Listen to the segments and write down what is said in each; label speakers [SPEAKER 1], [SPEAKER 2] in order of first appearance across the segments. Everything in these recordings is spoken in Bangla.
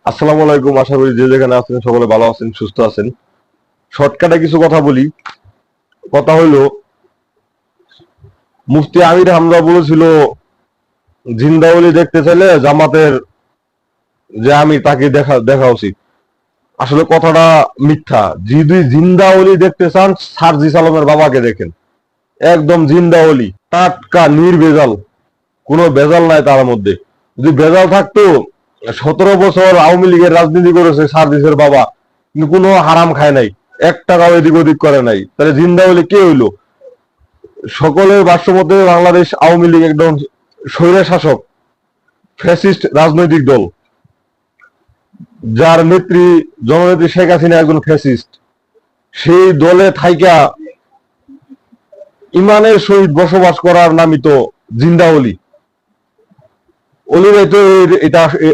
[SPEAKER 1] আসসালামু আলাইকুম। আশা করি যে যেখানে আছেন সকলে ভালো আছেন, সুস্থ আছেন। শর্টকাটে কিছু কথা বলি। কথা হইলো, মুফতি আমির হামজা বলেছিল জিন্দাওলি দেখতে চাইলে জামাতের যে আমির তাকে দেখা দেখা উচিত। আসলে কথাটা মিথ্যা। যদি জিন্দাওলি দেখতে চান, সার্জিস আলমের বাবাকে দেখেন। একদম জিন্দাওলি, টাটকা, নির্ভেজাল, কোনো ভেজাল নাই তার মধ্যে। যদি ভেজাল থাকতো, 17 বছর আওয়ামী লীগের রাজনীতি করেছে সার্জিসের বাবা, কিন্তু কোনো হারাম খায় নাই, 1 টাকাও এদিক ওদিক করে নাই। তাহলে জিন্দাওলি কে হইলো? সকলের ভাষ্যমতে বাংলাদেশ আওয়ামী লীগ একদম স্বৈর শাসক, ফ্যাসিস্ট রাজনৈতিক দল, যার নেত্রী জননেত্রী শেখ হাসিনা একজন ফ্যাসিস্ট। সেই দলে থাইকা ইমানের সহিত বসবাস করার নামই তো জিন্দাওলি।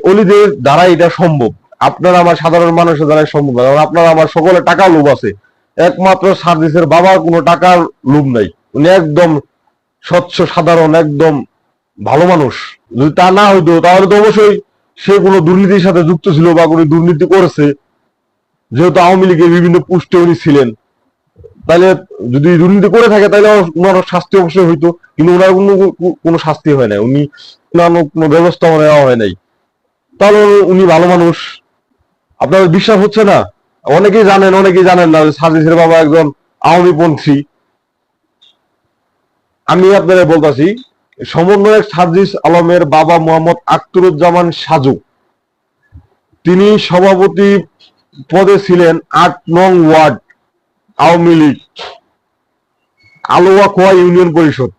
[SPEAKER 1] অলিদের দ্বারা এটা সম্ভব। আপনার আমার সাধারণ মানুষের দ্বারা সম্ভব না, কারণ আপনার আমার সকলের টাকা লোভ আছে। একমাত্র সার্জিসের বাবার কোনো টাকার লোভ নাই। উনি একদম স্বচ্ছ সাধারণ, একদম ভালো মানুষ। যদি তা না হইতো তাহলে তো অবশ্যই সে কোনো দুর্নীতির সাথে যুক্ত ছিল বা কোনো দুর্নীতি করেছে, যেহেতু আওয়ামী লীগের বিভিন্ন পোস্টে উনি ছিলেন। তাহলে যদি দুর্নীতি করে থাকে তাহলে ওনার শাস্তি অবশ্যই হইতো, কিন্তু ওনার কোনো শাস্তি হয় নাই, উনি কোনো ব্যবস্থা নেওয়া হয় নাই। তাহলে উনি ভালো মানুষ। আপনাদের বিশ্বাস হচ্ছে না? অনেকেই জানেন, অনেকেই জানেন না যে সার্জিসের বাবা একজন আওয়ামী পন্থী। আমি আপনাদের বলতেছি, সমন্বয়ক সার্জিস আলমের বাবা মোহাম্মদ আখতারুজ্জামান সাজু, তিনি সভাপতি পদে ছিলেন 8 নং ওয়ার্ড আওয়ামী লীগ, আলোয়াখোয়া ইউনিয়ন পরিষদ।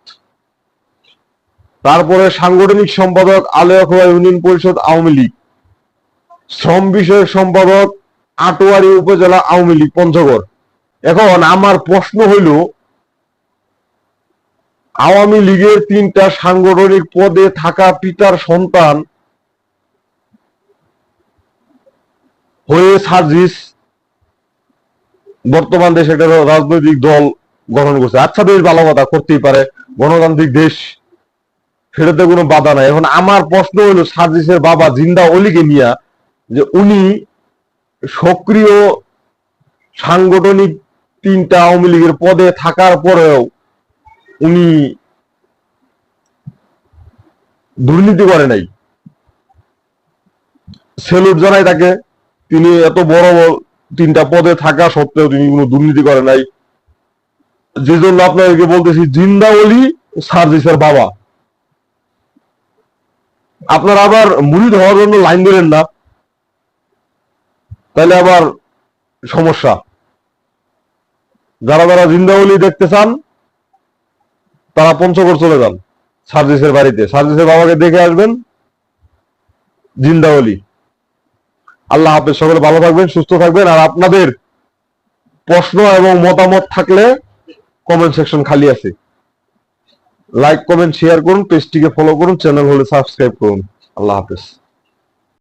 [SPEAKER 1] তারপরে সাংগঠনিক সম্পাদক, আলোয়াখোয়া ইউনিয়ন পরিষদ আওয়ামী লীগ। শ্রম বিষয়ক সম্পাদক, আটোয়ারী উপজেলা আওয়ামী লীগ, পঞ্চগড়। এখন আমার প্রশ্ন হইল, আওয়ামী লীগের 3টা সাংগঠনিক পদে থাকা পিতার সন্তান হয়ে সার্জিস বর্তমান দেশে একটা রাজনৈতিক দল গঠন করছে। আচ্ছা, বেশ ভালো কথা, করতেই পারে, গণতান্ত্রিক দেশ, সেটাতে কোনো বাধা নাই। এখন আমার প্রশ্ন হলো, সার্জিসের বাবা জিন্দা অলিকে নিয়ে, যে উনি সক্রিয় সাংগঠনিক 3টা আওয়ামী লীগের পদে থাকার পরেও উনি দুর্নীতি করে নাই। সেলুট জানাই তাকে। তিনি এত বড় 3টা পদে থাকা সত্ত্বেও তিনি কোনো দুর্নীতি করে নাই। যে জন্য আপনাদেরকে বলতেছি, জিন্দা অলি সার্জিসের বাবা। আপনারা আবার মুরিদ হওয়ার জন্য লাইন ধরেন না, তাহলে আবার সমস্যা। যারা যারা জিন্দাওলি দেখতে চান তারা পঞ্চগড় চলে যান, সার্জিসের বাড়িতে, সার্জিসের বাবাকে দেখে আসবেন। জিন্দাওলি। আল্লাহ হাফেজ। সকলে ভালো থাকবেন, সুস্থ থাকবেন। আর আপনাদের প্রশ্ন এবং মতামত থাকলে কমেন্ট সেকশন খালি আছে। লাইক, কমেন্ট, শেয়ার করুন, পেজটিকে ফলো করুন, চ্যানেল হলে সাবস্ক্রাইব করুন। আল্লাহ হাফেজ।